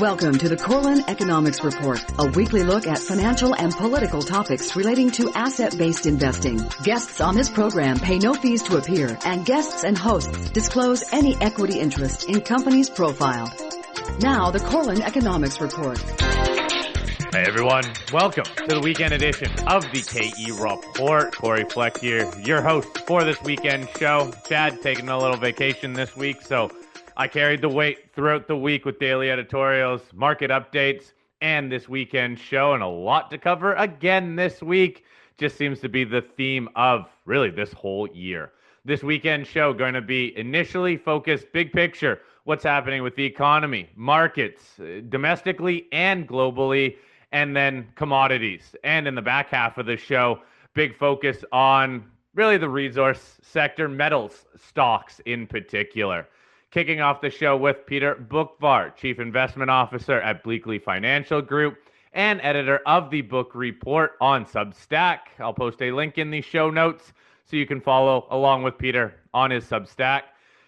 Welcome to the Corlin Economics Report, a weekly look at financial and political topics relating to asset-based investing. Guests on this program pay no fees to appear, and guests and hosts disclose any equity interest in companies profiled. Now, the Corlin Economics Report. Hey everyone, welcome to the weekend edition of the KE Report. Corey Fleck here, your host for this weekend show. Chad taking a little vacation this week, so I carried the weight throughout the week with daily editorials, market updates, and this weekend show, and a lot to cover again this week. Just seems to be the theme of really this whole year. This weekend show going to be initially focused big picture, what's happening with the economy, markets, domestically and globally, and then commodities. And in the back half of the show, big focus on really the resource sector, metals stocks in particular. Kicking off the show with Peter Boockvar, Chief Investment Officer at Bleakley Financial Group and editor of the Boock Report on Substack. I'll post a link in the show notes so you can follow along with Peter on his Substack.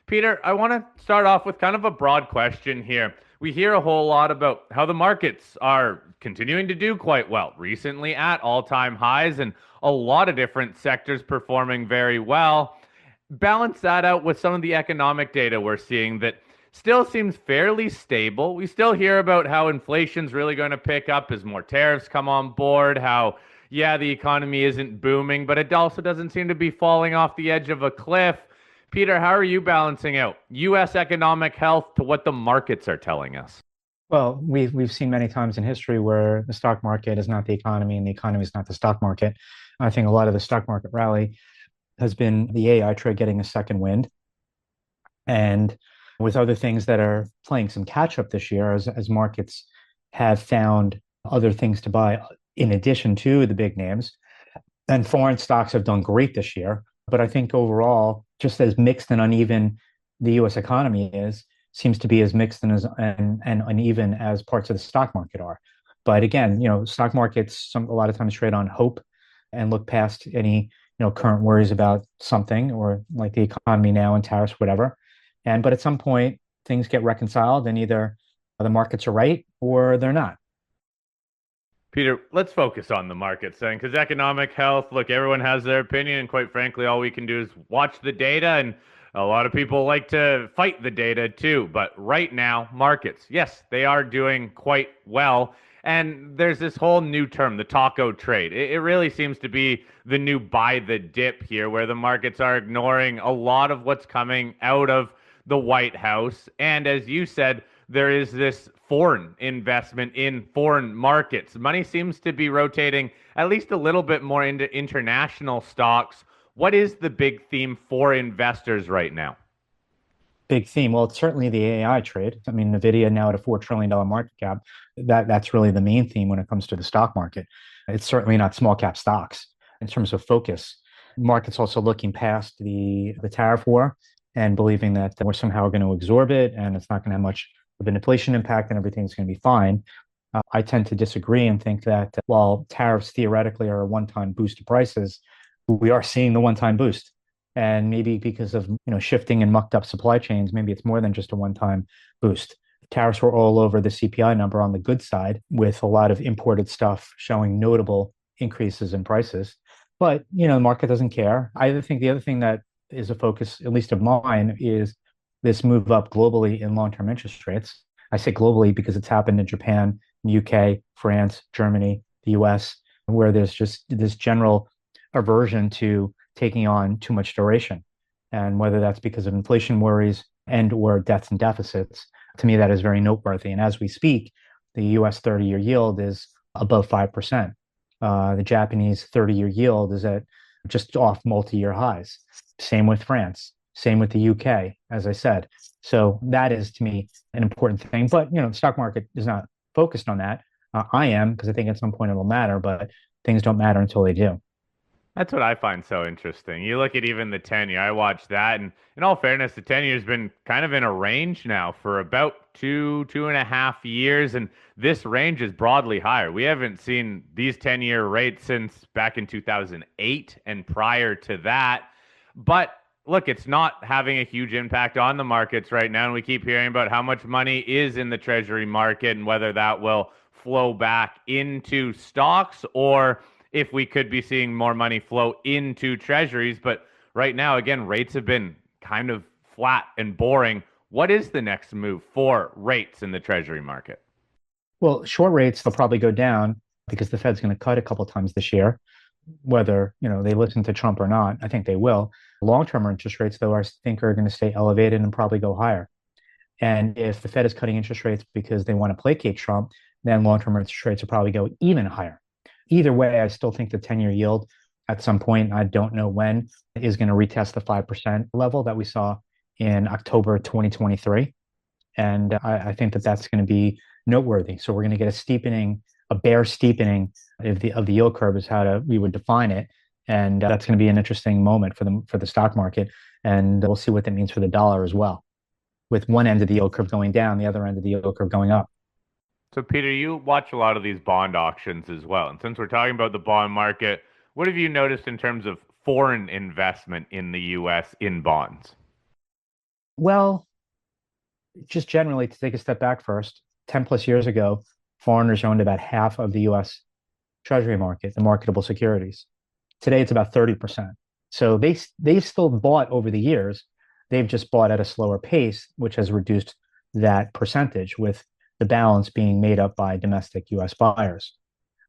Peter, I want to start off with kind of a broad question here. We hear a whole lot about how the markets are continuing to do quite well, recently at all-time highs, and a lot of different sectors performing very well. Balance that out with some of the economic data we're seeing that still seems fairly stable. We still hear about how inflation's really going to pick up as more tariffs come on board, how, yeah, the economy isn't booming, but it also doesn't seem to be falling off the edge of a cliff. Peter, how are you balancing out U.S. economic health to what the markets are telling us? Well, we've seen many times in history where the stock market is not the economy and the economy is not the stock market. I think a lot of the stock market rally has been the AI trade getting a second wind. And with other things that are playing some catch up this year as markets have found other things to buy in addition to the big names. And foreign stocks have done great this year. But I think overall, just as mixed and uneven the US economy seems to be as mixed and uneven as parts of the stock market are. But again, stock markets a lot of times trade on hope and look past any current worries about something, or like the economy now and tariffs, whatever. But at some point, things get reconciled and either the markets are right or they're not. Peter, let's focus on the markets then, because economic health, look, everyone has their opinion, and quite frankly, all we can do is watch the data, and a lot of people like to fight the data too. But right now, markets, yes, they are doing quite well. And there's this whole new term, the taco trade. It really seems to be the new buy the dip here, where the markets are ignoring a lot of what's coming out of the White House. And as you said, there is this foreign investment in foreign markets. Money seems to be rotating at least a little bit more into international stocks. What is the big theme for investors right now? Big theme. Well, it's certainly the AI trade. I mean, NVIDIA now at a $4 trillion market cap. That's really the main theme when it comes to the stock market. It's certainly not small cap stocks in terms of focus. Markets also looking past the tariff war and believing that we're somehow going to absorb it and it's not going to have much of an inflation impact and everything's going to be fine. I tend to disagree and think that while tariffs theoretically are a one-time boost to prices, we are seeing the one-time boost. And maybe because of shifting and mucked up supply chains, maybe it's more than just a one-time boost. Tariffs were all over the CPI number on the good side, with a lot of imported stuff showing notable increases in prices. But the market doesn't care. I think the other thing that is a focus, at least of mine, is this move up globally in long-term interest rates. I say globally because it's happened in Japan, UK, France, Germany, the US, where there's just this general aversion to taking on too much duration. And whether that's because of inflation worries and or debts and deficits, to me, that is very noteworthy. And as we speak, the US 30-year yield is above 5%. The Japanese 30-year yield is at just off multi-year highs. Same with France, same with the UK, as I said. So that is, to me, an important thing. But, the stock market is not focused on that. I am, because I think at some point it'll matter, but things don't matter until they do. That's what I find so interesting. You look at even the 10-year, I watched that, and in all fairness, the 10-year has been kind of in a range now for about two and a half years, and this range is broadly higher. We haven't seen these 10-year rates since back in 2008 and prior to that. But look, it's not having a huge impact on the markets right now. And we keep hearing about how much money is in the treasury market and whether that will flow back into stocks or if we could be seeing more money flow into treasuries. But right now, again, rates have been kind of flat and boring. What is the next move for rates in the treasury market? Well, short rates, they'll probably go down because the Fed's going to cut a couple of times this year, whether, they listen to Trump or not. I think they will. Long-term interest rates, though, I think are going to stay elevated and probably go higher. And if the Fed is cutting interest rates because they want to placate Trump, then long-term interest rates will probably go even higher. Either way, I still think the 10-year yield at some point, I don't know when, is going to retest the 5% level that we saw in October 2023. And I think that that's going to be noteworthy. So we're going to get a bear steepening of the yield curve is how we would define it. And that's going to be an interesting moment for the stock market. And we'll see what that means for the dollar as well, with one end of the yield curve going down, the other end of the yield curve going up. So, Peter, you watch a lot of these bond auctions as well. And since we're talking about the bond market, what have you noticed in terms of foreign investment in the U.S. in bonds? Well, just generally, to take a step back first, 10 plus years ago, foreigners owned about half of the U.S. Treasury market, the marketable securities. Today, it's about 30%. So they've still bought over the years. They've just bought at a slower pace, which has reduced that percentage, with the balance being made up by domestic U.S. buyers.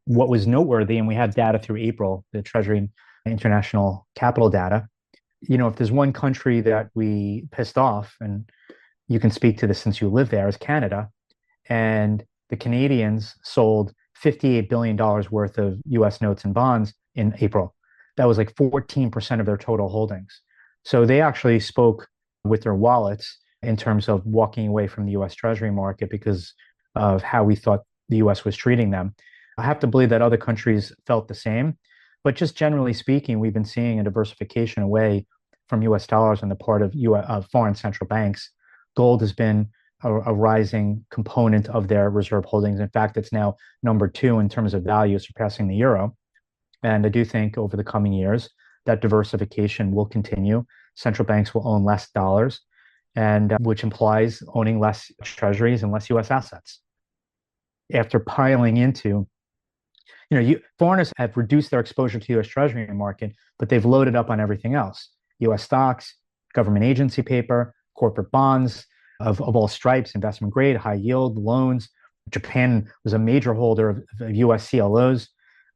What was noteworthy, and we had data through April, the Treasury International Capital data, if there's one country that we pissed off, and you can speak to this since you live there, is Canada. And the Canadians sold $58 billion worth of US notes and bonds in April. That was like 14% of their total holdings. So they actually spoke with their wallets in terms of walking away from the US Treasury market because of how we thought the US was treating them. I have to believe that other countries felt the same. But just generally speaking, we've been seeing a diversification away from US dollars on the part of foreign central banks. Gold has been a rising component of their reserve holdings. In fact, it's now number 2 in terms of value, surpassing the euro. And I do think over the coming years, that diversification will continue. Central banks will own less dollars, and which implies owning less treasuries and less US assets. After piling into, foreigners have reduced their exposure to the US Treasury market, but they've loaded up on everything else: US stocks, government agency paper, corporate bonds of all stripes, investment grade, high yield, loans. Japan was a major holder of US CLOs.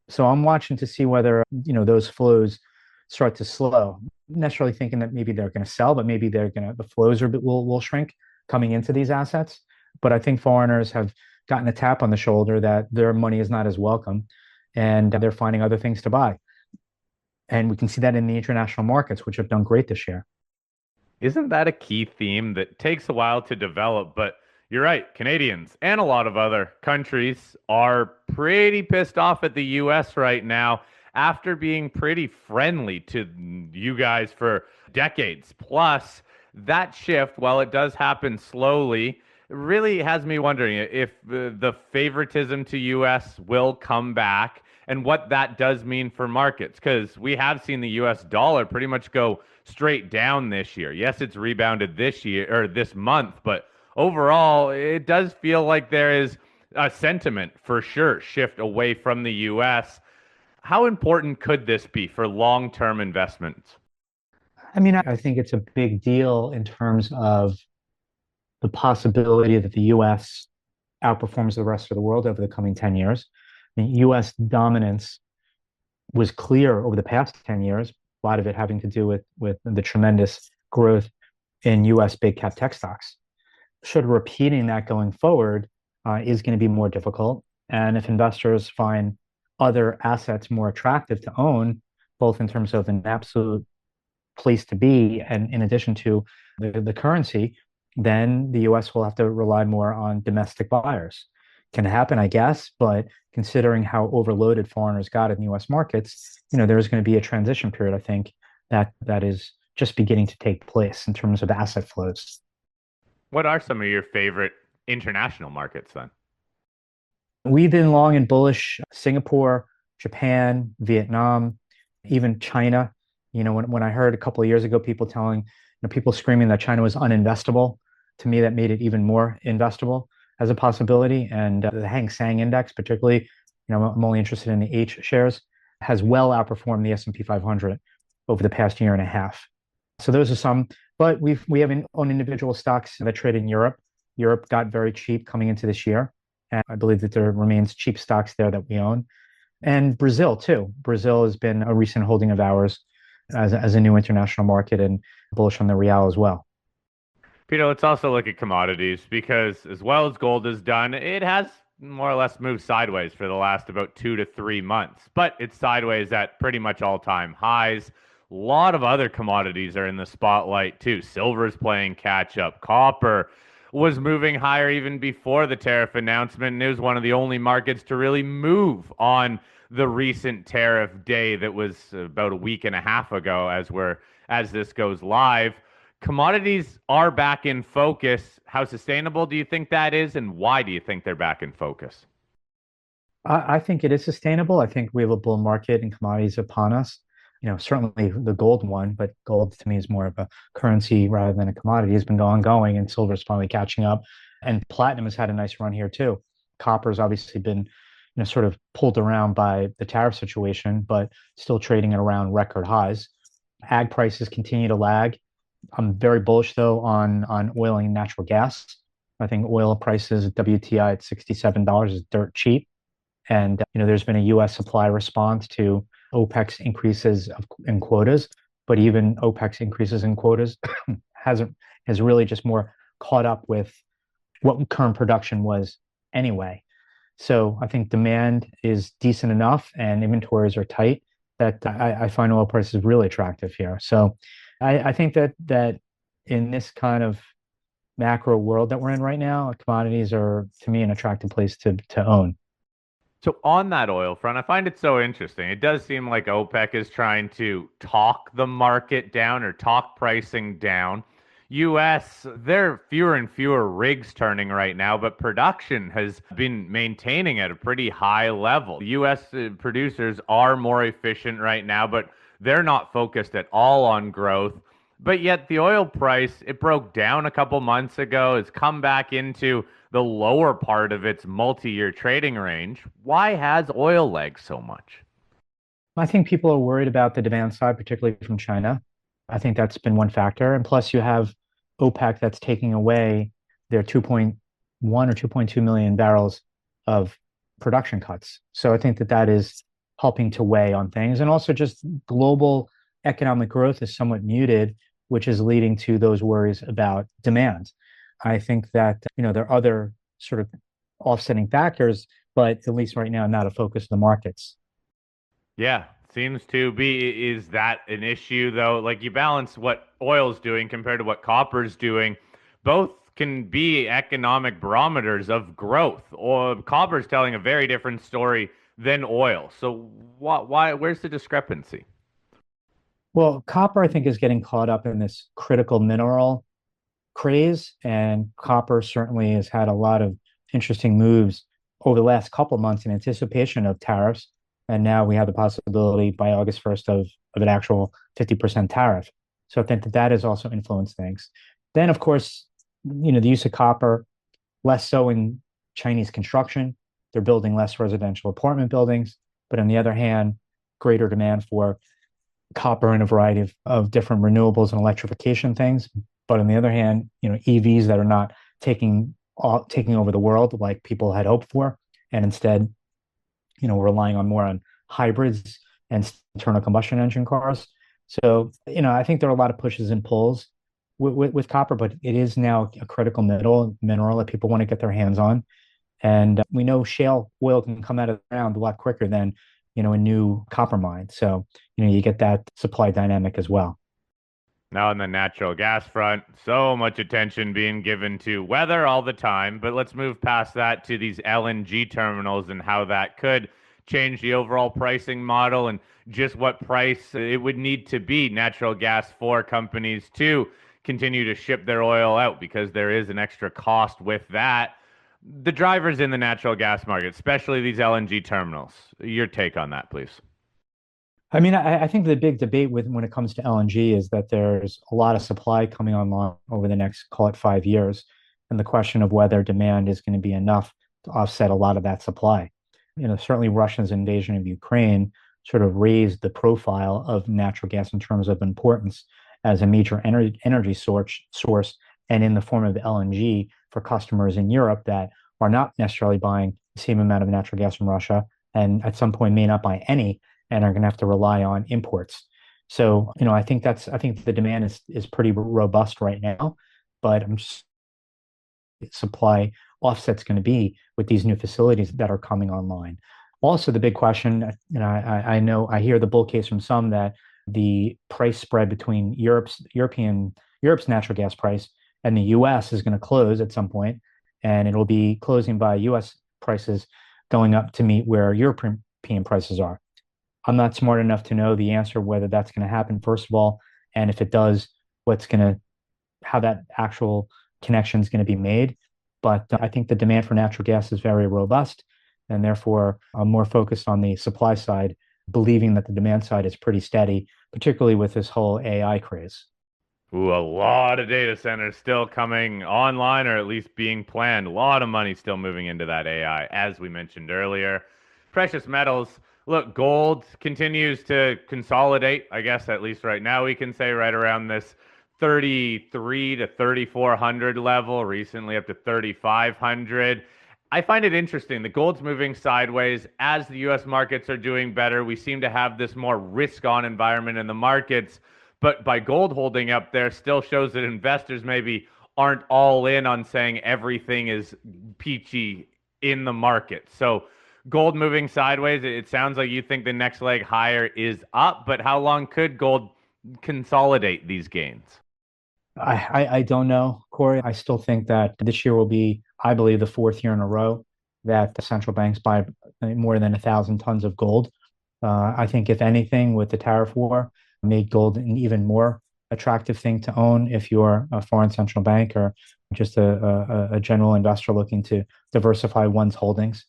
So I'm watching to see whether, those flows start to slow. Not necessarily thinking that maybe they're going to sell, but maybe the flows will shrink coming into these assets. But I think foreigners have gotten a tap on the shoulder that their money is not as welcome, and they're finding other things to buy. And we can see that in the international markets, which have done great this year. Isn't that a key theme that takes a while to develop? But you're right, Canadians and a lot of other countries are pretty pissed off at the US right now after being pretty friendly to you guys for decades. Plus, that shift, while it does happen slowly, really has me wondering if the favoritism to US will come back and what that does mean for markets, because we have seen the US dollar pretty much go straight down this year. Yes, it's rebounded this year or this month, but overall, it does feel like there is a sentiment for sure shift away from the US. How important could this be for long-term investments? I mean, I think it's a big deal in terms of the possibility that the US outperforms the rest of the world over the coming 10 years. The US dominance was clear over the past 10 years, a lot of it having to do with the tremendous growth in US big cap tech stocks. Should repeating that going forward is going to be more difficult. And if investors find other assets more attractive to own, both in terms of an absolute place to be and in addition to the currency, then the US will have to rely more on domestic buyers. Can happen, I guess, but considering how overloaded foreigners got in US markets, there's going to be a transition period, I think, that is just beginning to take place in terms of asset flows. What are some of your favorite international markets then? We've been long and bullish Singapore, Japan, Vietnam, even China. When I heard a couple of years ago people people screaming that China was uninvestable, to me that made it even more investable as a possibility. And the Hang Seng Index, particularly, I'm only interested in the H shares, has well outperformed the S&P 500 over the past year and a half. So those are some, but we have own individual stocks that trade in Europe. Europe got very cheap coming into this year, and I believe that there remains cheap stocks there that we own. And Brazil too. Brazil has been a recent holding of ours as a new international market, and bullish on the real as well. Peter, let's also look at commodities because as well as gold has done, it has more or less moved sideways for the last about 2 to 3 months, but it's sideways at pretty much all-time highs. A lot of other commodities are in the spotlight too. Silver's playing catch up. Copper was moving higher even before the tariff announcement, and it was one of the only markets to really move on the recent tariff day that was about a week and a half ago as this goes live. Commodities are back in focus. How sustainable do you think that is, and why do you think they're back in focus? I think it is sustainable. I think we have a bull market in commodities upon us. Certainly the gold one, but gold to me is more of a currency rather than a commodity. Has been going, and silver's finally catching up. And platinum has had a nice run here too. Copper's obviously been, sort of pulled around by the tariff situation, but still trading at around record highs. Ag prices continue to lag. I'm very bullish though on oil and natural gas. I think oil prices at WTI at $67 is dirt cheap. And there's been a U.S. supply response to OPEC's increases in quotas, but even OPEC's increases in quotas has really just more caught up with what current production was anyway. So I think demand is decent enough and inventories are tight that I find oil prices really attractive here. So I think that in this kind of macro world that we're in right now, commodities are, to me, an attractive place to own. So on that oil front, I find it so interesting. It does seem like OPEC is trying to talk the market down or talk pricing down. US, there are fewer and fewer rigs turning right now, but production has been maintaining at a pretty high level. US producers are more efficient right now, but they're not focused at all on growth. But yet the oil price, it broke down a couple months ago, has come back into the lower part of its multi-year trading range. Why has oil lagged so much? I think people are worried about the demand side, particularly from China. I think that's been one factor. And plus you have OPEC that's taking away their 2.1 or 2.2 million barrels of production cuts. So I think that is helping to weigh on things. And also just global economic growth is somewhat muted, which is leading to those worries about demand. I think that, there are other sort of offsetting factors, but at least right now, not a focus of the markets. Yeah, seems to be. Is that an issue though? Like you balance what oil's doing compared to what copper's doing. Both can be economic barometers of growth. Or copper's telling a very different story than oil. So why where's the discrepancy? Well, copper, I think, is getting caught up in this critical mineral craze, and copper certainly has had a lot of interesting moves over the last couple of months in anticipation of tariffs. And now we have the possibility by August 1st of an actual 50% tariff. So I think that has also influenced things. Then, of course, the use of copper, less so in Chinese construction. They're building less residential apartment buildings. But on the other hand, greater demand for copper in a variety of different renewables and electrification things. But on the other hand, EVs that are not taking over the world like people had hoped for, and instead, relying more on hybrids and internal combustion engine cars. So, I think there are a lot of pushes and pulls with copper, but it is now a critical mineral that people want to get their hands on. And we know shale oil can come out of the ground a lot quicker than, a new copper mine. So, you get that supply dynamic as well. Now on the natural gas front, so much attention being given to weather all the time, but let's move past that to these LNG terminals and how that could change the overall pricing model and just what price it would need to be natural gas for companies to continue to ship their oil out, because there is an extra cost with that. The drivers in the natural gas market, especially these LNG terminals, your take on that, please. I mean, I think the big debate when it comes to LNG is that there's a lot of supply coming online over the next, call it 5 years, and the question of whether demand is going to be enough to offset a lot of that supply. Certainly Russia's invasion of Ukraine sort of raised the profile of natural gas in terms of importance as a major energy source, and in the form of LNG for customers in Europe that are not necessarily buying the same amount of natural gas from Russia, and at some point may not buy any and are going to have to rely on imports. So, I think the demand is pretty robust right now, but I'm just supply offset's going to be with these new facilities that are coming online. Also, the big question, I know I hear the bull case from some that the price spread between Europe's natural gas price and the U.S. is going to close at some point, and it'll be closing by U.S. prices going up to meet where European prices are. I'm not smart enough to know the answer whether that's going to happen, first of all, and if it does, how that actual connection is going to be made. But I think the demand for natural gas is very robust, and therefore I'm more focused on the supply side, believing that the demand side is pretty steady, particularly with this whole AI craze. Ooh, a lot of data centers still coming online or at least being planned. A lot of money still moving into that AI, as we mentioned earlier. Precious metals. Look, gold continues to consolidate, I guess, at least right now we can say right around this 33 to 3400 level, recently up to 3500. I find it interesting. The gold's moving sideways as the US markets are doing better. We seem to have this more risk on environment in the markets. But by gold holding up there still shows that investors maybe aren't all in on saying everything is peachy in the market. So gold moving sideways, it sounds like you think the next leg higher is up, but how long could gold consolidate these gains? I don't know, Corey. I still think that this year will be, I believe, the fourth year in a row that the central banks buy more than 1,000 tons of gold. I think, if anything, with the tariff war, made gold an even more attractive thing to own if you're a foreign central bank or just a general investor looking to diversify one's holdings.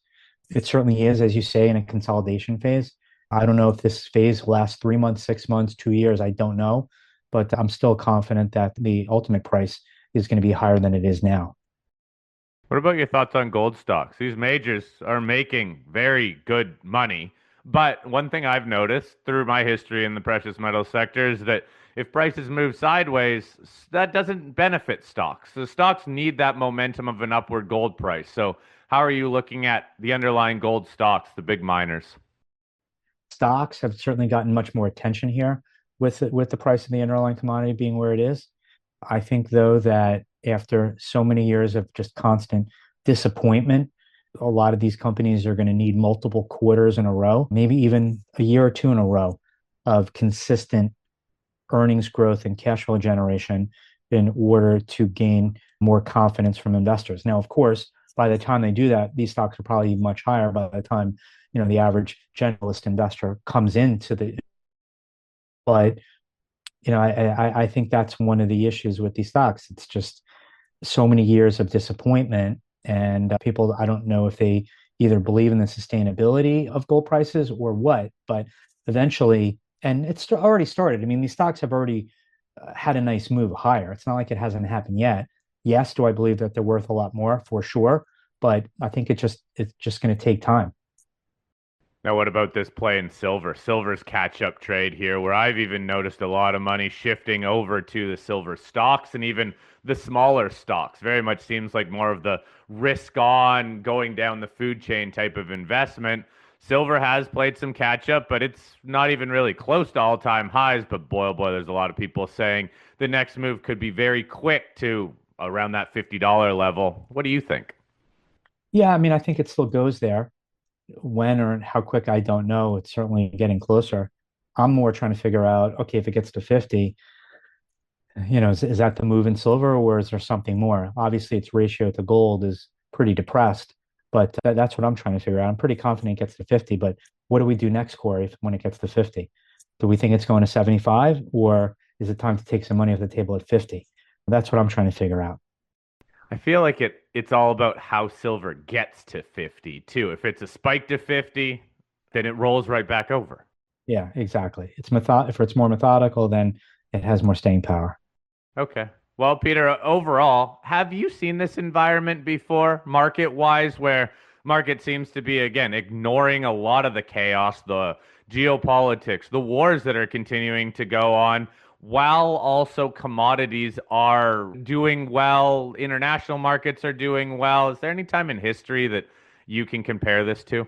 It certainly is, as you say, in a consolidation phase. I don't know if this phase will last 3 months, 6 months, 2 years. I don't know, but I'm still confident that the ultimate price is going to be higher than it is now. What about your thoughts on gold stocks? These majors are making very good money. But one thing I've noticed through my history in the precious metal sector is that if prices move sideways, that doesn't benefit stocks. So stocks need that momentum of an upward gold price. So how are you looking at the underlying gold stocks, the big miners? Stocks have certainly gotten much more attention here with the price of the underlying commodity being where it is. I think, though, that after so many years of just constant disappointment, a lot of these companies are going to need multiple quarters in a row, maybe even a year or two in a row of consistent earnings growth and cash flow generation in order to gain more confidence from investors. Now, of course, by the time they do that, these stocks are probably much higher by the time, the average generalist investor comes into the, but I think that's one of the issues with these stocks. It's just so many years of disappointment, and people, I don't know if they either believe in the sustainability of gold prices or what, but eventually, and it's already started. I mean, these stocks have already had a nice move higher. It's not like it hasn't happened yet. Yes, do I believe that they're worth a lot more? For sure, but I think it's just going to take time. Now, what about this play in silver? Silver's catch-up trade here, where I've even noticed a lot of money shifting over to the silver stocks and even the smaller stocks. Very much seems like more of the risk-on, going down the food chain type of investment. Silver has played some catch-up, but it's not even really close to all-time highs. But boy, oh boy, there's a lot of people saying the next move could be very quick to around that $50 level. What do you think? Yeah, I mean, I think it still goes there. When or how quick, I don't know. It's certainly getting closer. I'm more trying to figure out, okay, if it gets to 50, is that the move in silver, or is there something more? Obviously, its ratio to gold is pretty depressed, but that's what I'm trying to figure out. I'm pretty confident it gets to 50, but what do we do next, Corey, when it gets to 50? Do we think it's going to 75, or is it time to take some money off the table at 50? That's what I'm trying to figure out. I feel like it's all about how silver gets to 50 too. If it's a spike to 50, then it rolls right back over. Yeah, exactly. If it's more methodical, then it has more staying power. Okay. Well, Peter, overall, have you seen this environment before, market-wise, where market seems to be, again, ignoring a lot of the chaos, the geopolitics, the wars that are continuing to go on, while also commodities are doing well, international markets are doing well? Is there any time in history that you can compare this to?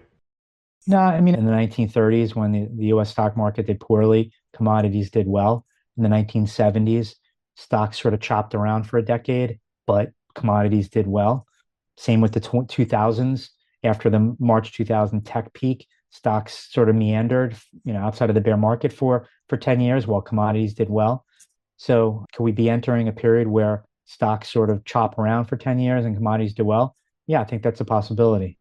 No, I mean, in the 1930s, when the US stock market did poorly, commodities did well. In the 1970s, stocks sort of chopped around for a decade, but commodities did well. Same with the 2000s. After the March 2000 tech peak, stocks sort of meandered, outside of the bear market for 10 years while commodities did well. So could we be entering a period where stocks sort of chop around for 10 years and commodities do well? Yeah, I think that's a possibility.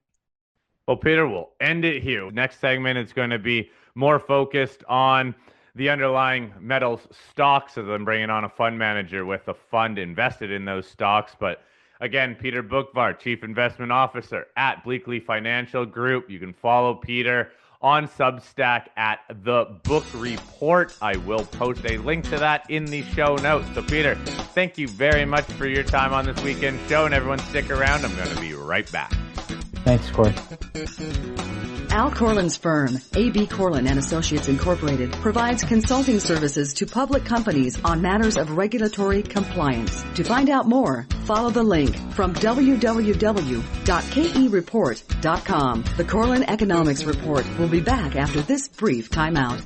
Well, Peter, we'll end it here. Next segment is going to be more focused on the underlying metals stocks, as I'm bringing on a fund manager with a fund invested in those stocks. But again, Peter Boockvar, Chief Investment Officer at Bleakley Financial Group. You can follow Peter on Substack at the Boock Report. I will post a link to that in the show notes. So, Peter, thank you very much for your time on this weekend show, and everyone stick around. I'm going to be right back. Thanks, Corey. Al Corlin's firm, A.B. Corlin and Associates Incorporated, provides consulting services to public companies on matters of regulatory compliance. To find out more, follow the link from www.kereport.com. The Corlin Economics Report will be back after this brief timeout.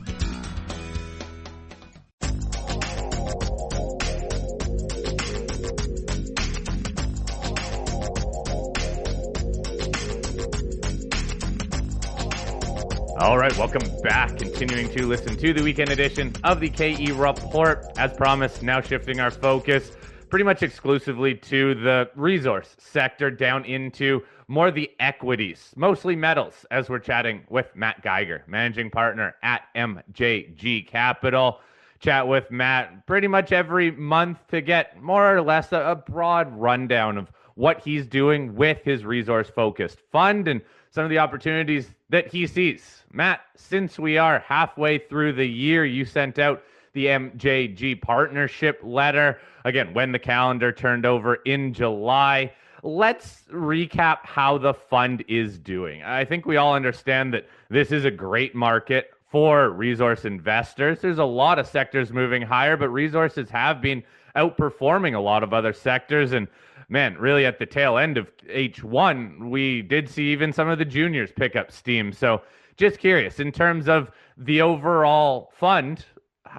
All right, welcome back. Continuing to listen to the weekend edition of the KE Report. As promised, now shifting our focus pretty much exclusively to the resource sector, down into more the equities, mostly metals, as we're chatting with Matt Geiger, managing partner at MJG Capital. Chat with Matt pretty much every month to get more or less a broad rundown of what he's doing with his resource-focused fund and some of the opportunities that he sees. Matt, since we are halfway through the year, you sent out the MJG partnership letter, again, when the calendar turned over in July. Let's recap how the fund is doing. I think we all understand that this is a great market for resource investors. There's a lot of sectors moving higher, but resources have been outperforming a lot of other sectors. And man, really at the tail end of H1, we did see even some of the juniors pick up steam. So just curious, in terms of the overall fund,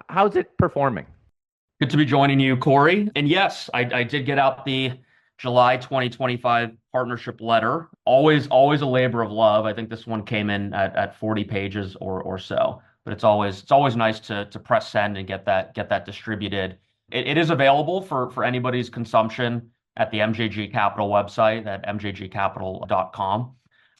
how's it performing? Good to be joining you, Corey. And yes, I did get out the July 2025 partnership letter. Always a labor of love. I think this one came in at 40 pages or so. But it's always nice to press send and get that distributed. It is available for anybody's consumption at the MJG Capital website at mjgcapital.com.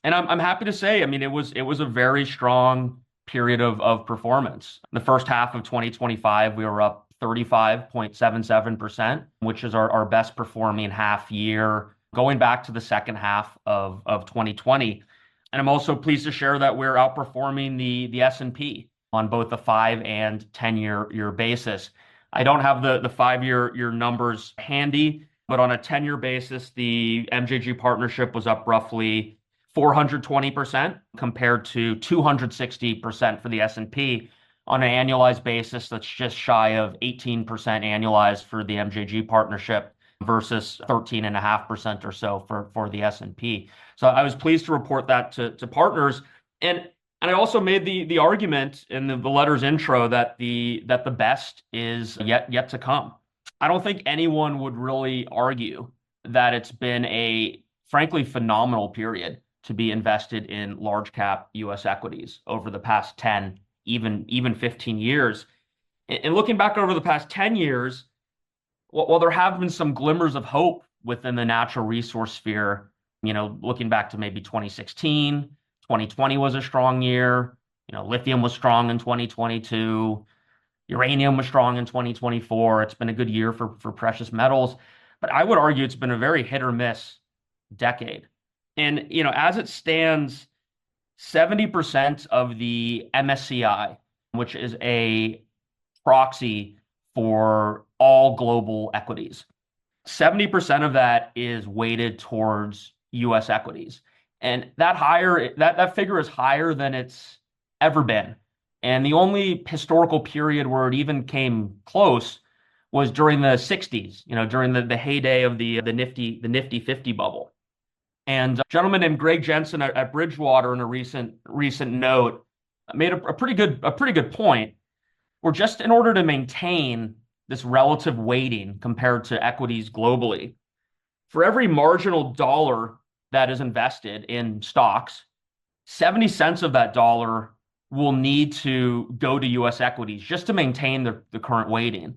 And I'm happy to say, I mean, it was a very strong period of performance. In the first half of 2025, we were up 35.77%, which is our best performing half year going back to the second half of 2020. And I'm also pleased to share that we're outperforming the S&P on both the 5 and 10-year basis. I don't have the 5-year numbers handy, but on a 10-year basis, the MJG partnership was up roughly 420% compared to 260% for the S&P. On an annualized basis, that's just shy of 18% annualized for the MJG partnership versus 13.5% or so for the S&P. So I was pleased to report that to partners. And I also made the argument in the letter's intro that the best is yet to come. I don't think anyone would really argue that it's been a frankly phenomenal period to be invested in large cap US equities over the past 10, even 15 years. And looking back over the past 10 years, while there have been some glimmers of hope within the natural resource sphere, looking back to maybe 2016, 2020 was a strong year. Lithium was strong in 2022. Uranium was strong in 2024. It's been a good year for precious metals, but I would argue it's been a very hit or miss decade. And, as it stands, 70% of the MSCI which is a proxy for all global equities. 70% of that is weighted towards US equities. And that figure is higher than it's ever been. And the only historical period where it even came close was during the 60s, during the heyday of the Nifty 50 bubble. And a gentleman named Greg Jensen at Bridgewater in a recent note made a pretty good point, where just in order to maintain this relative weighting compared to equities globally, for every marginal dollar that is invested in stocks, 70 cents of that dollar will need to go to US equities just to maintain the current weighting.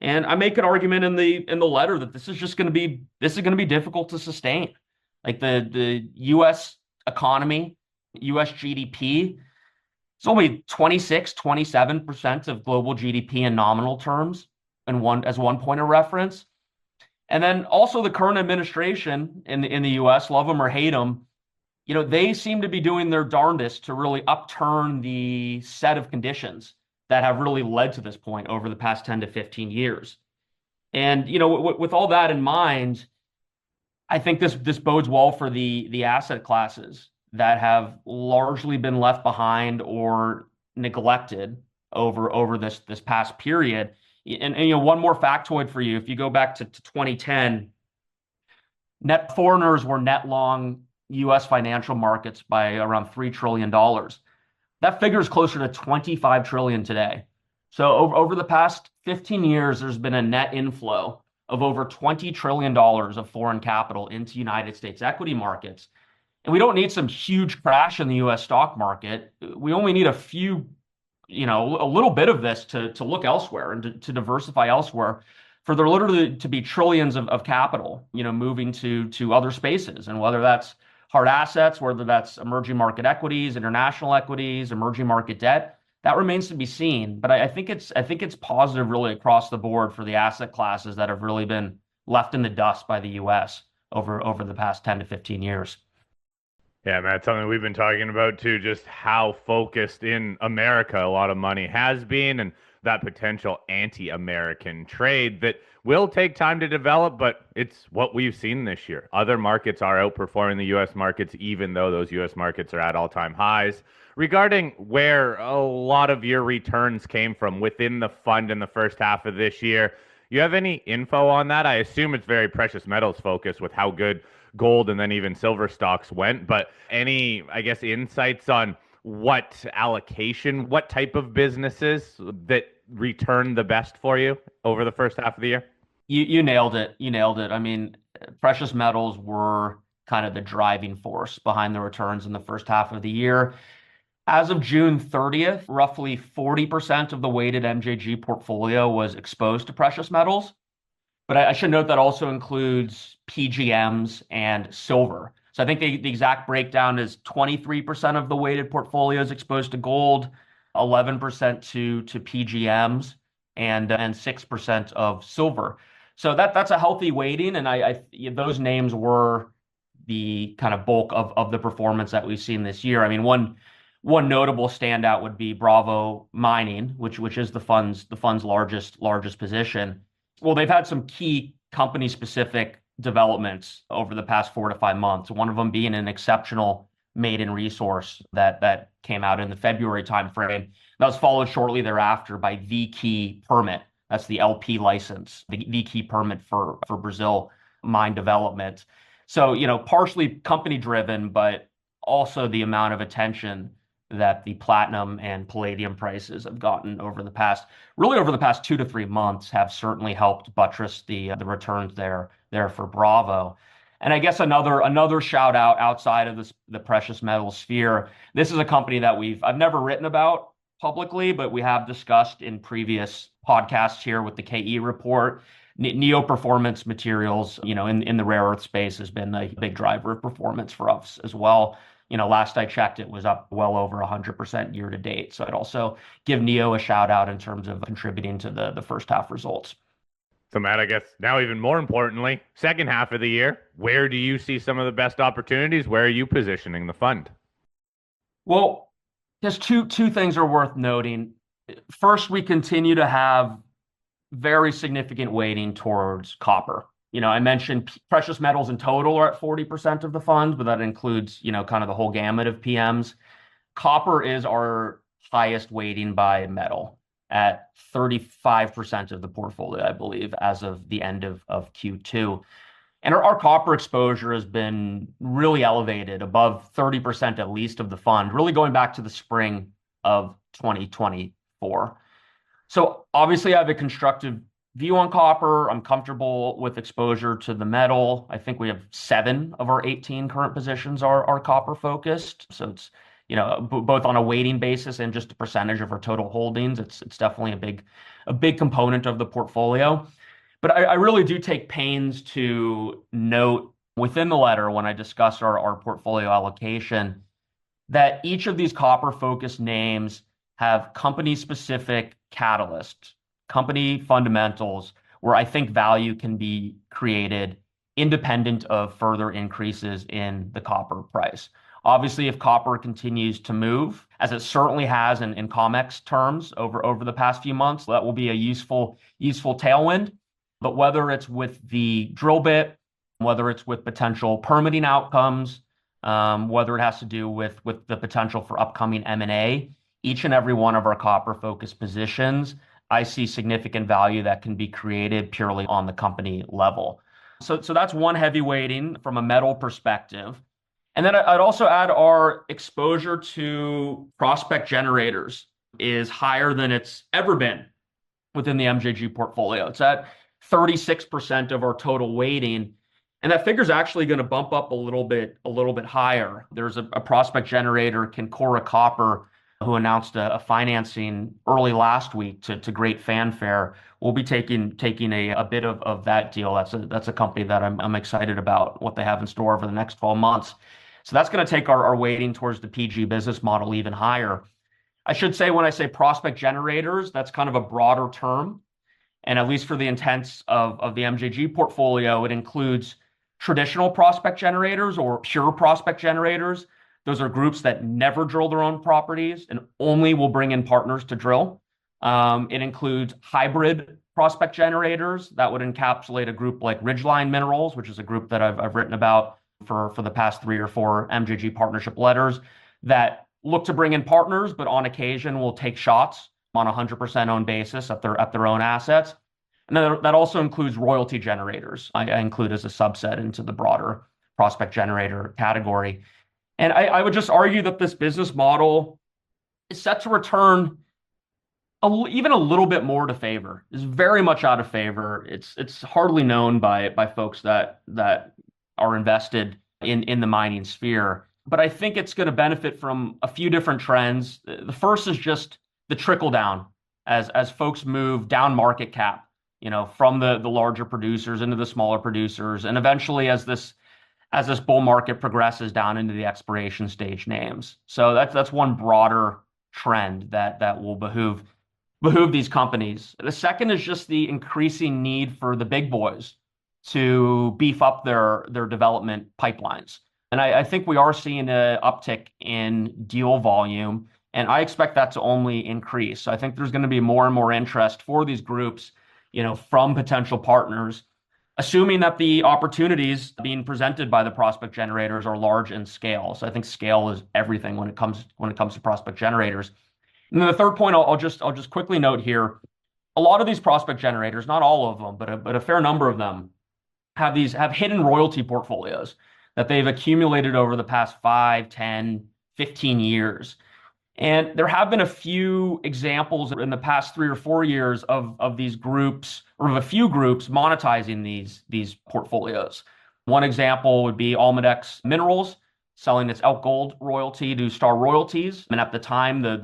And I make an argument in the letter that this is going to be difficult to sustain. Like the US economy, US GDP, it's only 27% of global GDP in nominal terms, as one point of reference. And then also the current administration in the US, love them or hate them, they seem to be doing their darndest to really upturn the set of conditions that have really led to this point over the past 10 to 15 years. And, with all that in mind, I think this bodes well for the asset classes that have largely been left behind or neglected over this past period. And one more factoid for you: if you go back to 2010, net foreigners were net long U.S. financial markets by around $3 trillion. That figure is closer to $25 trillion today. So over the past 15 years, there's been a net inflow of over $20 trillion of foreign capital into United States equity markets. And we don't need some huge crash in the U.S. stock market. We only need a little bit of this to look elsewhere and to diversify elsewhere, for there literally to be trillions of capital, moving to other spaces. And whether that's hard assets, whether that's emerging market equities, international equities, emerging market debt, that remains to be seen. But I think it's positive really across the board for the asset classes that have really been left in the dust by the U.S. over the past 10 to 15 years. Yeah, Matt, something we've been talking about too, just how focused in America a lot of money has been, and that potential anti-American trade that will take time to develop, but it's what we've seen this year. Other markets are outperforming the U.S. markets, even though those U.S. markets are at all-time highs. Regarding where a lot of your returns came from within the fund in the first half of this year, you have any info on that? I assume it's very precious metals focused with how good gold and then even silver stocks went, but any, I guess, insights on what allocation, what type of businesses that returned the best for you over the first half of the year? You nailed it. I mean, precious metals were kind of the driving force behind the returns in the first half of the year. As of June 30th, roughly 40% of the weighted MJG portfolio was exposed to precious metals. But I should note that also includes PGMs and silver. So I think the exact breakdown is 23% of the weighted portfolio is exposed to gold, 11% to PGMs, and 6% of silver. So that's a healthy weighting, and those names were the kind of bulk of the performance that we've seen this year. I mean, one notable standout would be Bravo Mining, which is the fund's largest position. Well, they've had some key company-specific developments over the past 4 to 5 months. One of them being an exceptional maiden resource that came out in the February timeframe. That was followed shortly thereafter by the key permit. That's the LP license, the key permit for Brazil mine development. So, partially company-driven, but also the amount of attention that the platinum and palladium prices have gotten over the past 2 to 3 months have certainly helped buttress the returns there for Bravo. And I guess another shout out outside of the precious metal sphere. This is a company that I've never written about publicly, but we have discussed in previous podcasts here with the KE report. Neo Performance Materials, in the rare earth space, has been a big driver of performance for us as well. Last I checked, it was up well over 100% year to date. So I'd also give Neo a shout out in terms of contributing to the first half results. So Matt, I guess now even more importantly, second half of the year, where do you see some of the best opportunities? Where are you positioning the fund? Well, just two things are worth noting. First, we continue to have very significant weighting towards copper. I mentioned precious metals in total are at 40% of the fund, but that includes, kind of the whole gamut of PMs. Copper is our highest weighting by metal at 35% of the portfolio, I believe, as of the end of Q2. And our copper exposure has been really elevated, above 30% at least of the fund, really going back to the spring of 2024. So obviously I have a constructive view on copper. I'm comfortable with exposure to the metal. I think we have 7 of our 18 current positions are copper focused. So it's, both on a weighting basis and just a percentage of our total holdings. It's definitely a big component of the portfolio. But I really do take pains to note within the letter when I discuss our portfolio allocation that each of these copper-focused names have company-specific catalysts, company fundamentals, where I think value can be created independent of further increases in the copper price. Obviously, if copper continues to move, as it certainly has in COMEX terms over the past few months, that will be a useful tailwind. But whether it's with the drill bit, whether it's with potential permitting outcomes, whether it has to do with the potential for upcoming M&A, each and every one of our copper-focused positions, I see significant value that can be created purely on the company level. So that's one heavy weighting from a metal perspective. And then I'd also add our exposure to prospect generators is higher than it's ever been within the MJG portfolio. It's at 36% of our total weighting. And that figure is actually going to bump up a little bit higher. There's a prospect generator, Kincora Copper, who announced a financing early last week to great fanfare. We'll be taking a bit of that deal. That's a company that I'm excited about what they have in store over the next 12 months. So that's going to take our weighting towards the PG business model even higher. I should say when I say prospect generators, that's kind of a broader term. And at least for the intents of the MJG portfolio, it includes traditional prospect generators or pure prospect generators. Those are groups that never drill their own properties and only will bring in partners to drill. It includes hybrid prospect generators that would encapsulate a group like Ridgeline Minerals, which is a group that I've written about for the past 3 or 4 MJG partnership letters that look to bring in partners, but on occasion will take shots on a 100% owned basis at their own assets. And then that also includes royalty generators. I include as a subset into the broader prospect generator category. And I would just argue that this business model is set to return even a little bit more to favor. It's very much out of favor. It's hardly known by folks that are invested in the mining sphere. But I think it's going to benefit from a few different trends. The first is just the trickle down as folks move down market cap, from the larger producers into the smaller producers, and eventually as this bull market progresses down into the exploration stage names. So that's one broader trend that will behoove these companies. The second is just the increasing need for the big boys to beef up their development pipelines. And I think we are seeing an uptick in deal volume, and I expect that to only increase. So I think there's going to be more and more interest for these groups, from potential partners, assuming that the opportunities being presented by the prospect generators are large in scale. So I think scale is everything when it comes to prospect generators. And then the third point I'll just quickly note here, a lot of these prospect generators, not all of them, but a fair number of them, have hidden royalty portfolios that they've accumulated over the past 5, 10, 15 years. And there have been a few examples in the past 3 or 4 years of these groups, or of a few groups monetizing these portfolios. One example would be Almadex Minerals selling its Elk Gold royalty to Star Royalties. And at the time, the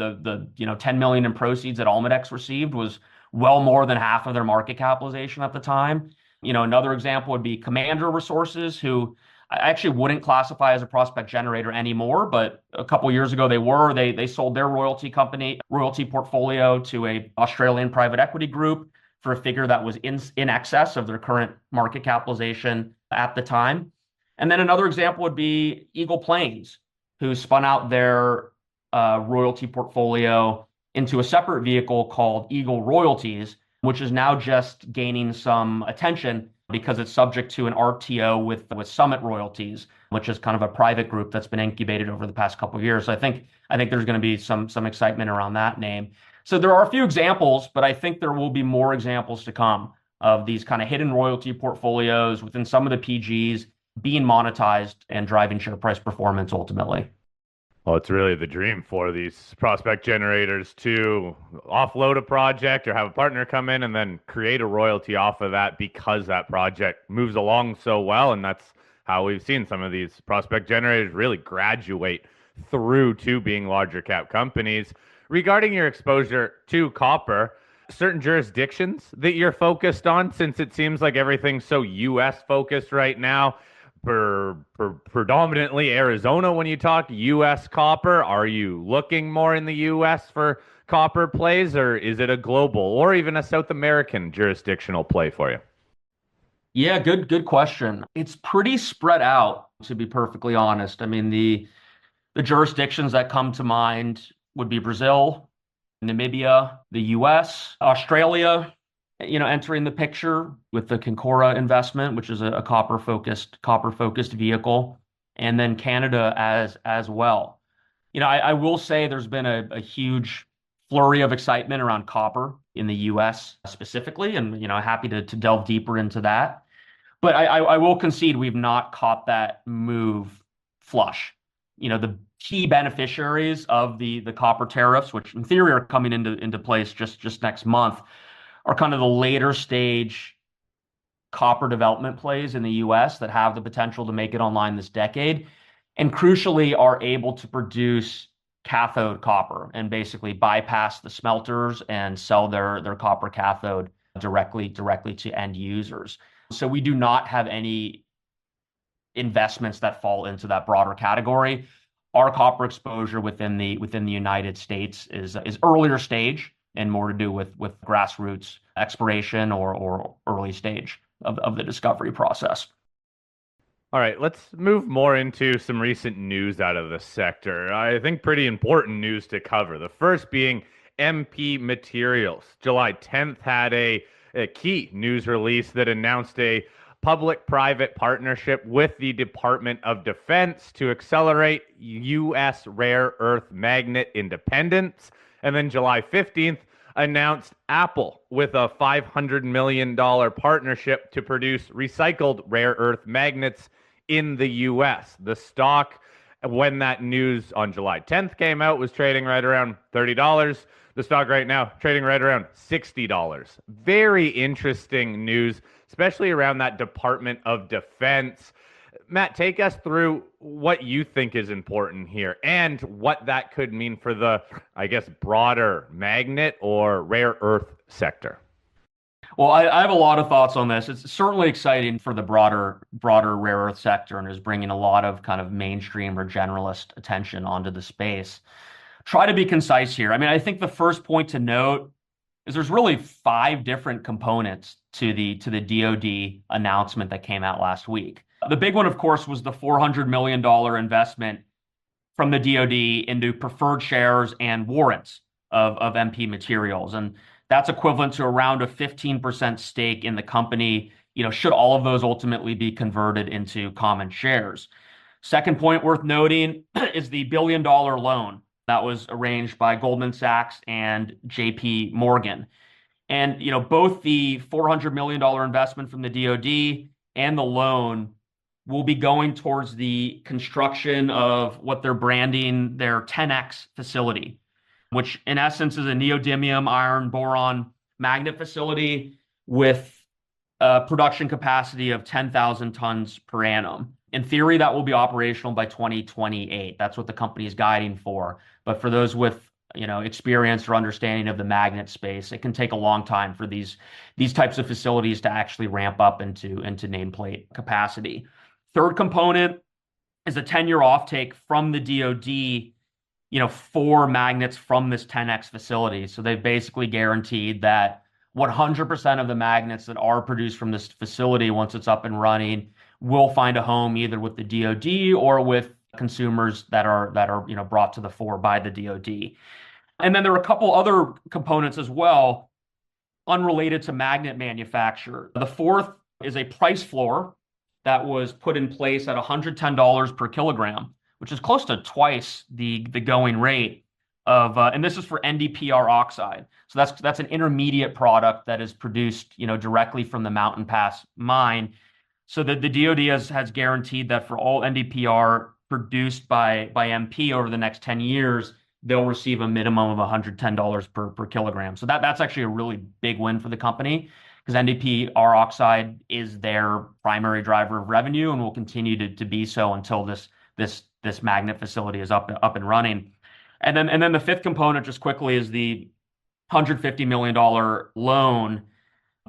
$10 million in proceeds that Almadex received was well more than half of their market capitalization at the time. Another example would be Commander Resources, who I actually wouldn't classify as a prospect generator anymore, but a couple of years ago they sold their royalty portfolio to a Australian private equity group for a figure that was in excess of their current market capitalization at the time. And then another example would be Eagle Plains, who spun out their royalty portfolio into a separate vehicle called Eagle Royalties, which is now just gaining some attention because it's subject to an RTO with Summit Royalties, which is kind of a private group that's been incubated over the past couple of years. So I think there's going to be some excitement around that name. So there are a few examples, but I think there will be more examples to come of these kind of hidden royalty portfolios within some of the PGs being monetized and driving share price performance ultimately. Well, it's really the dream for these prospect generators to offload a project or have a partner come in and then create a royalty off of that because that project moves along so well. And that's how we've seen some of these prospect generators really graduate through to being larger cap companies. Regarding your exposure to copper, certain jurisdictions that you're focused on, since it seems like everything's so U.S. focused right now, predominantly Arizona when you talk U.S. copper. Are you looking more in the U.S. for copper plays, or is it a global or even a South American jurisdictional play for you? Yeah, good question. It's pretty spread out, to be perfectly honest. I mean, the jurisdictions that come to mind would be Brazil, Namibia, the US, Australia, entering the picture with the Concora investment, which is a copper-focused vehicle, and then Canada as well. I will say there's been a huge flurry of excitement around copper in the US specifically, and happy to delve deeper into that. But I will concede we've not caught that move flush. The key beneficiaries of the copper tariffs, which in theory are coming into place just next month, are kind of the later stage copper development plays in the US that have the potential to make it online this decade, and crucially are able to produce cathode copper and basically bypass the smelters and sell their copper cathode directly to end users. So we do not have any investments that fall into that broader category. Our copper exposure within the United States is earlier stage and more to do with grassroots exploration or early stage of the discovery process. All right, let's move more into some recent news out of the sector. I think pretty important news to cover. The first being MP Materials. July 10th had a key news release that announced a public-private partnership with the Department of Defense to accelerate U.S. rare earth magnet independence. And then July 15th announced Apple with a $500 million partnership to produce recycled rare earth magnets in the U.S. The stock, when that news on July 10th came out, was trading right around $30. The stock right now trading right around $60. Very interesting news, especially around that Department of Defense. Matt, take us through what you think is important here and what that could mean for the, I guess, broader magnet or rare earth sector. Well, I have a lot of thoughts on this. It's certainly exciting for the broader rare earth sector and is bringing a lot of kind of mainstream or generalist attention onto the space. Try to be concise here. I mean, I think the first point to note is there's really 5 different components to the DoD announcement that came out last week. The big one, of course, was the $400 million investment from the DoD into preferred shares and warrants of MP Materials. And that's equivalent to around a 15% stake in the company, should all of those ultimately be converted into common shares. Second point worth noting is the $1 billion loan that was arranged by Goldman Sachs and JP Morgan. And, both the $400 million investment from the DoD and the loan will be going towards the construction of what they're branding their 10X facility, which in essence is a neodymium iron boron magnet facility with a production capacity of 10,000 tons per annum. In theory, that will be operational by 2028. That's what the company is guiding for. But for those with experience or understanding of the magnet space, it can take a long time for these types of facilities to actually ramp up into nameplate capacity. Third component is a 10-year offtake from the DoD, for magnets from this 10X facility. So they've basically guaranteed that 100% of the magnets that are produced from this facility, once it's up and running, will find a home either with the DoD or with consumers that are brought to the fore by the DoD. And then there are a couple other components as well, unrelated to magnet manufacture. The fourth is a price floor that was put in place at $110 per kilogram, which is close to twice the going rate of, and this is for NdPr oxide. So that's an intermediate product that is produced, directly from the Mountain Pass mine. So the DoD has guaranteed that for all NdPr produced by MP over the next 10 years, they'll receive a minimum of $110 per kilogram. So that's actually a really big win for the company, because NdPr oxide is their primary driver of revenue and will continue to be so until this magnet facility is up and running. And then the fifth component, just quickly, is the $150 million loan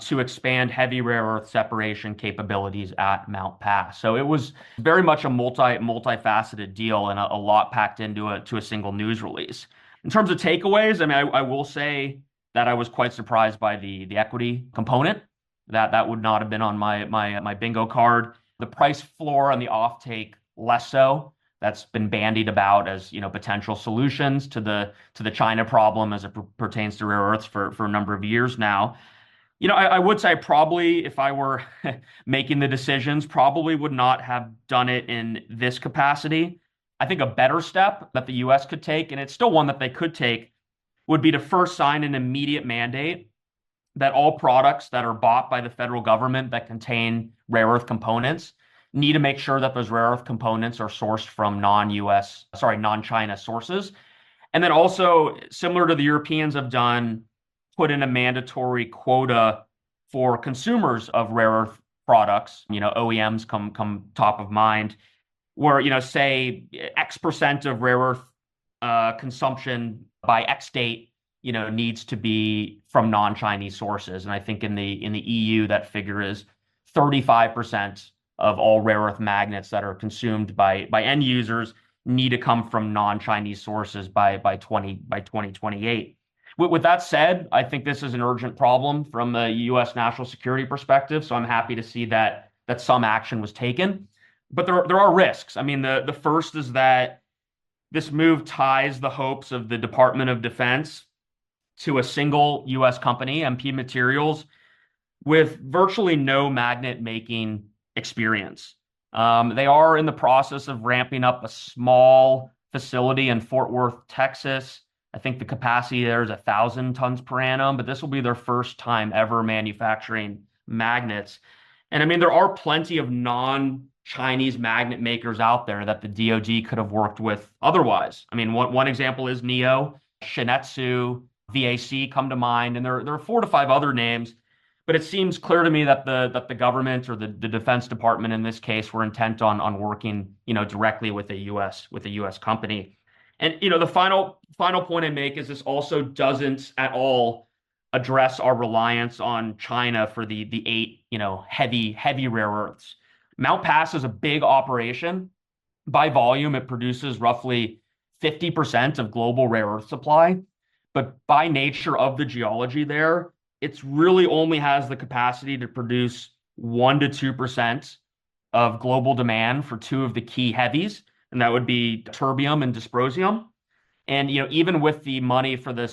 to expand heavy rare earth separation capabilities at Mount Pass. So it was very much a multifaceted deal, and a lot packed into a single news release. In terms of takeaways, I mean, I will say that I was quite surprised by the equity component. That would not have been on my bingo card. The price floor and the offtake, less so. That's been bandied about as potential solutions to the China problem as it pertains to rare earths for a number of years now. I would say probably, if I were making the decisions, probably would not have done it in this capacity. I think a better step that the U.S. could take, and it's still one that they could take, would be to first sign an immediate mandate that all products that are bought by the federal government that contain rare earth components need to make sure that those rare earth components are sourced from non-China sources. And then also, similar to the Europeans have done, put in a mandatory quota for consumers of rare earth products. OEMs come top of mind, where, say X percent of rare earth consumption by X date, needs to be from non-Chinese sources. And I think in the EU, that figure is 35% of all rare earth magnets that are consumed by end users need to come from non-Chinese sources by 2028. With that said, I think this is an urgent problem from a U.S. national security perspective. So I'm happy to see that some action was taken. But there are risks. I mean, the first is that this move ties the hopes of the Department of Defense to a single U.S. company, MP Materials, with virtually no magnet making experience. They are in the process of ramping up a small facility in Fort Worth, Texas. I think the capacity there is 1,000 tons per annum, but this will be their first time ever manufacturing magnets. And I mean, there are plenty of non-Chinese magnet makers out there that the DoD could have worked with otherwise. I mean, one example is NEO, Shinetsu, VAC come to mind, and there are 4 to 5 other names. But it seems clear to me that the government, or the Defense Department in this case, were intent on working directly with a U.S. company. And the final point I make is this also doesn't at all address our reliance on China for the 8 heavy rare earths. Mount Pass is a big operation. By volume, it produces roughly 50% of global rare earth supply. But by nature of the geology there, it's really only has the capacity to produce 1 to 2% of global demand for 2 of the key heavies, and that would be terbium and dysprosium. And even with the money for the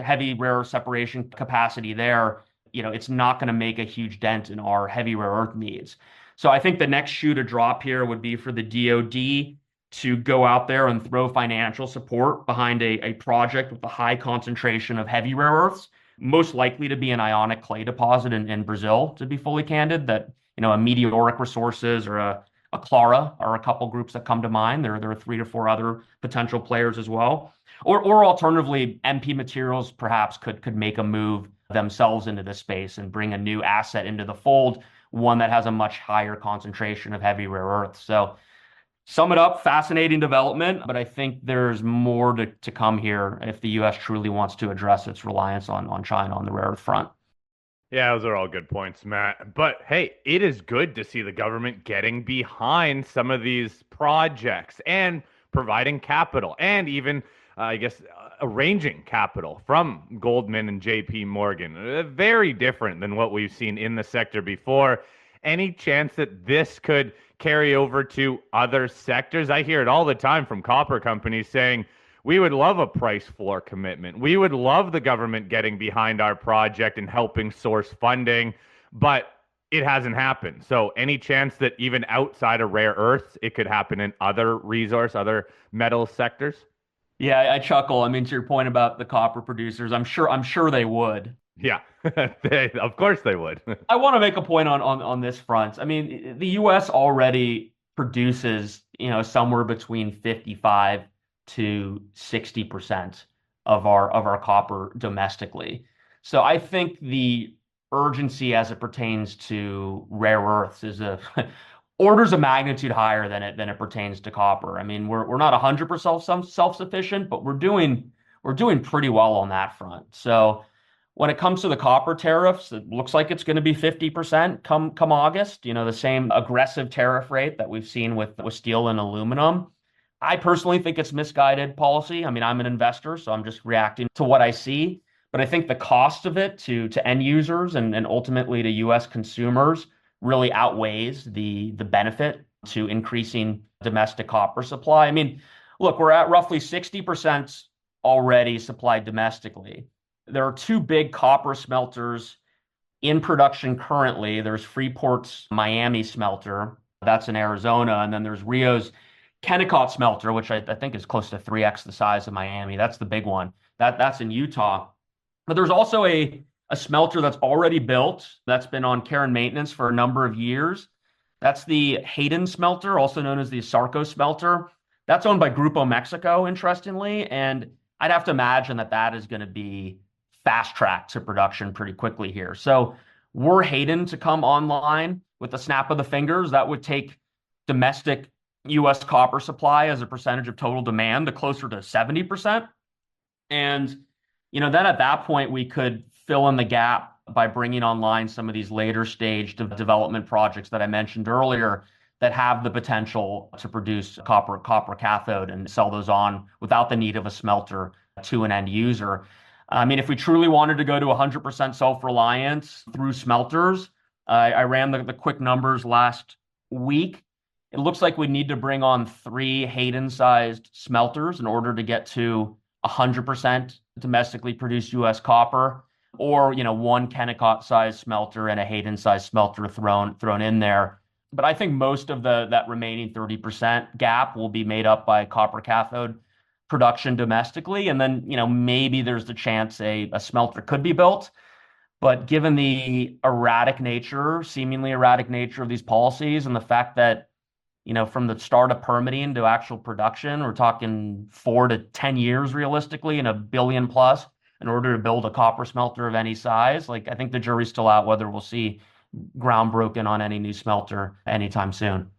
heavy rare earth separation capacity there, it's not going to make a huge dent in our heavy rare earth needs. So I think the next shoe to drop here would be for the DoD to go out there and throw financial support behind a project with a high concentration of heavy rare earths, most likely to be an ionic clay deposit in Brazil, to be fully candid. That a Meteoric Resources or a Clara are a couple groups that come to mind. There are 3 to 4 other potential players as well. Or alternatively, MP Materials perhaps could make a move themselves into this space and bring a new asset into the fold, one that has a much higher concentration of heavy rare earths. So sum it up, fascinating development, but I think there's more to come here if the U.S. truly wants to address its reliance on China on the rare earth front. Yeah, those are all good points, Matt. But hey, it is good to see the government getting behind some of these projects and providing capital, and even, arranging capital from Goldman and JP Morgan. Very different than what we've seen in the sector before. Any chance that this could carry over to other sectors? I hear it all the time from copper companies saying, we would love a price floor commitment. We would love the government getting behind our project and helping source funding, but it hasn't happened. So any chance that even outside of rare earths, it could happen in other other metal sectors? Yeah, I chuckle. I mean, to your point about the copper producers, I'm sure they would. Yeah, of course they would. I want to make a point on this front. I mean, the US already produces, somewhere between 55 to 60% of our copper domestically. So I think the urgency as it pertains to rare earths is a orders of magnitude higher than it pertains to copper. I mean, we're not 100% self-sufficient, but we're doing pretty well on that front. So when it comes to the copper tariffs, it looks like it's going to be 50% come August, the same aggressive tariff rate that we've seen with steel and aluminum. I personally think it's misguided policy. I mean, I'm an investor, so I'm just reacting to what I see. But I think the cost of it to end users and ultimately to US consumers really outweighs the benefit to increasing domestic copper supply. I mean, look, we're at roughly 60% already supplied domestically. There are two big copper smelters in production currently. There's Freeport's Miami smelter, that's in Arizona, and then there's Rio's Kennecott smelter, which I think is close to 3x the size of Miami. That's the big one. That's in Utah. But there's also a smelter that's already built, that's been on care and maintenance for a number of years. That's the Hayden smelter, also known as the Sarco smelter. That's owned by Grupo Mexico, interestingly, and I'd have to imagine that is going to be fast-tracked to production pretty quickly here. So were Hayden to come online with a snap of the fingers, that would take domestic U.S. copper supply as a percentage of total demand to closer to 70%. And then at that point, we could fill in the gap by bringing online some of these later stage development projects that I mentioned earlier that have the potential to produce copper cathode and sell those on without the need of a smelter to an end user. I mean, if we truly wanted to go to 100% self-reliance through smelters, I ran the quick numbers last week. It looks like we need to bring on 3 Hayden-sized smelters in order to get to 100% domestically produced U.S. copper, or 1 Kennecott-sized smelter and a Hayden-sized smelter thrown in there. But I think most of that remaining 30% gap will be made up by copper cathode production domestically, and then maybe there's the chance a smelter could be built. But given the seemingly erratic nature of these policies, and the fact that from the start of permitting to actual production, we're talking 4 to 10 years realistically, and $1 billion plus in order to build a copper smelter of any size. Like, I think the jury's still out whether we'll see ground broken on any new smelter anytime soon.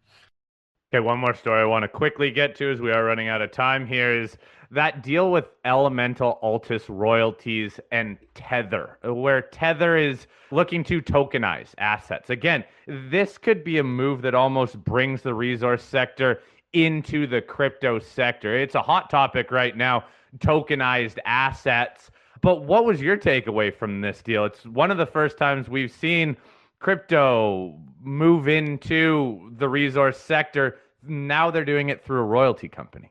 Okay, one more story I want to quickly get to as we are running out of time here is that deal with Elemental Altus Royalties and Tether, where Tether is looking to tokenize assets. Again, this could be a move that almost brings the resource sector into the crypto sector. It's a hot topic right now, tokenized assets. But what was your takeaway from this deal? It's one of the first times we've seen crypto move into the resource sector. Now they're doing it through a royalty company.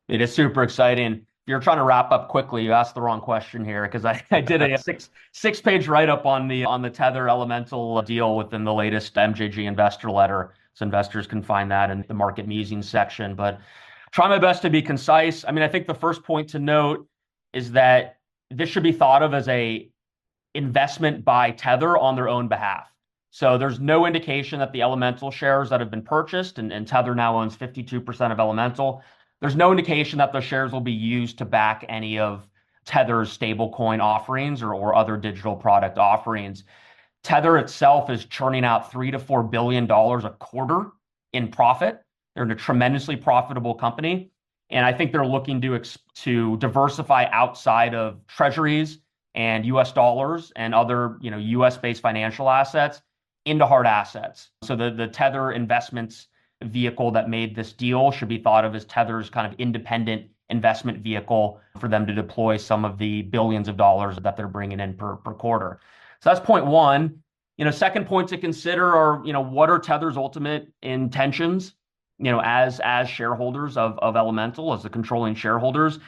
It is super exciting. If you're trying to wrap up quickly, you asked the wrong question here, because I did a six-page write-up on the Tether Elemental deal within the latest MJG investor letter. So investors can find that in the market musings section. But try my best to be concise. I mean, I think the first point to note is that this should be thought of as a investment by Tether on their own behalf. So there's no indication that the Elemental shares that have been purchased, and Tether now owns 52% of Elemental, there's no indication that those shares will be used to back any of Tether's stablecoin offerings or other digital product offerings. Tether itself is churning out $3 to $4 billion a quarter in profit. They're a tremendously profitable company, and I think they're looking to diversify outside of treasuries and U.S. dollars and other U.S.-based financial assets into hard assets. So the Tether investments vehicle that made this deal should be thought of as Tether's kind of independent investment vehicle for them to deploy some of the billions of dollars that they're bringing in per quarter. So that's point one. Second point to consider are, what are Tether's ultimate intentions? as shareholders of Elemental, as the controlling shareholders.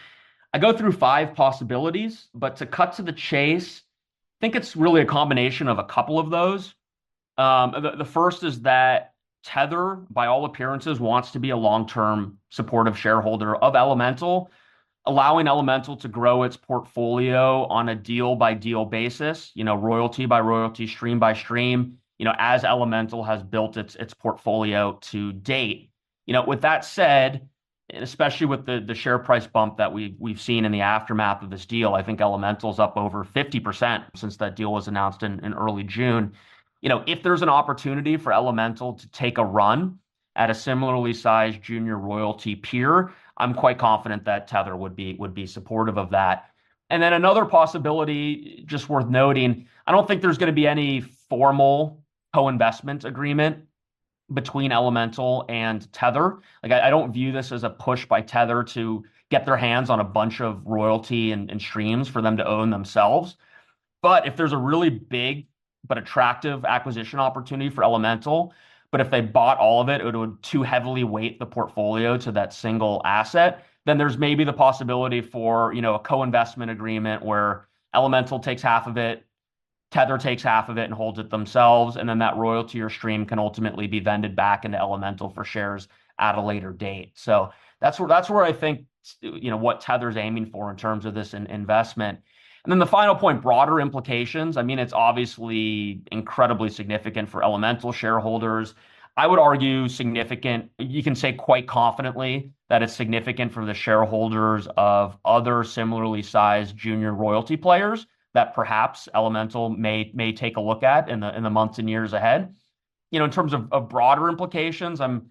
I go through 5 possibilities, but to cut to the chase, I think it's really a combination of a couple of those. The first is that Tether, by all appearances, wants to be a long-term supportive shareholder of Elemental, allowing Elemental to grow its portfolio on a deal-by-deal basis, royalty by royalty, stream by stream, as Elemental has built its portfolio to date. With that said, and especially with the share price bump that we've seen in the aftermath of this deal, I think Elemental's up over 50% since that deal was announced in early June. If there's an opportunity for Elemental to take a run at a similarly sized junior royalty peer, I'm quite confident that Tether would be supportive of that. And then another possibility, just worth noting, I don't think there's going to be any formal co-investment agreement between Elemental and Tether. I don't view this as a push by Tether to get their hands on a bunch of royalty and streams for them to own themselves. But if there's a really big but attractive acquisition opportunity for Elemental, but if they bought all of it, it would too heavily weight the portfolio to that single asset, then there's maybe the possibility for, a co-investment agreement where Elemental takes half of it, Tether takes half of it and holds it themselves, and then that royalty or stream can ultimately be vended back into Elemental for shares at a later date. So that's where I think, what Tether's aiming for in terms of this investment. And then the final point, broader implications. I mean, it's obviously incredibly significant for Elemental shareholders. I would argue significant, you can say quite confidently that it's significant for the shareholders of other similarly sized junior royalty players that perhaps Elemental may take a look at in the months and years ahead. In terms of broader implications, I'm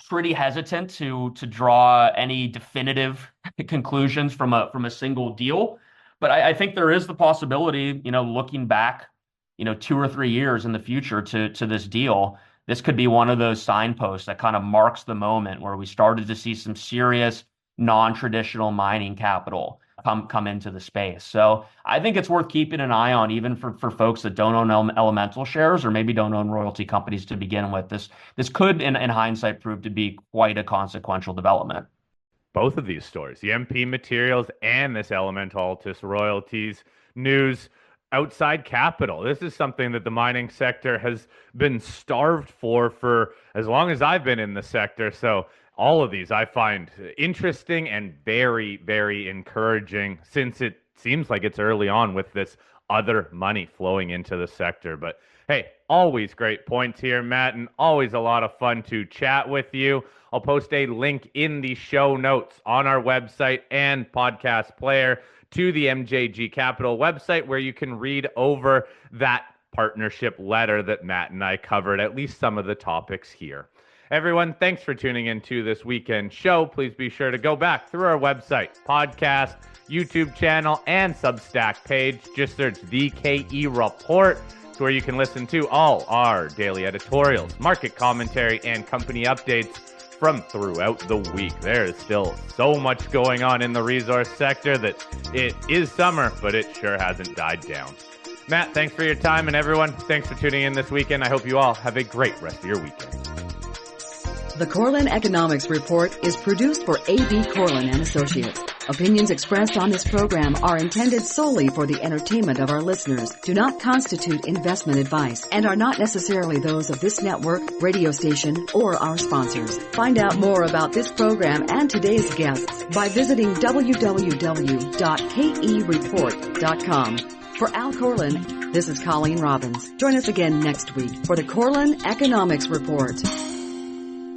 pretty hesitant to draw any definitive conclusions from a single deal. But I think there is the possibility, looking back, 2 or 3 years in the future to this deal, this could be one of those signposts that kind of marks the moment where we started to see some serious non-traditional mining capital come into the space. So I think it's worth keeping an eye on, even for folks that don't own Elemental shares or maybe don't own royalty companies to begin with. This could, in hindsight, prove to be quite a consequential development. Both of these stories, the MP Materials and this Elemental Altus Royalties news, outside capital. This is something that the mining sector has been starved for as long as I've been in the sector. So all of these I find interesting and very, very encouraging, since it seems like it's early on with this other money flowing into the sector. But hey, always great points here, Matt, and always a lot of fun to chat with you. I'll post a link in the show notes on our website and podcast player to the MJG Capital website, where you can read over that partnership letter that Matt and I covered, at least some of the topics here. Everyone, thanks for tuning into this weekend show. Please be sure to go back through our website, podcast, YouTube channel, and Substack page. Just search the KE Report. It's where you can listen to all our daily editorials, market commentary, and company updates from throughout the week. There is still so much going on in the resource sector that it is summer, but it sure hasn't died down. Matt, thanks for your time, and everyone, thanks for tuning in this weekend. I hope you all have a great rest of your weekend. The Corlin Economics Report is produced for A.B. Corlin and Associates. Opinions expressed on this program are intended solely for the entertainment of our listeners, do not constitute investment advice, and are not necessarily those of this network, radio station, or our sponsors. Find out more about this program and today's guests by visiting www.kereport.com. For Al Corlin, this is Colleen Robbins. Join us again next week for the Corlin Economics Report.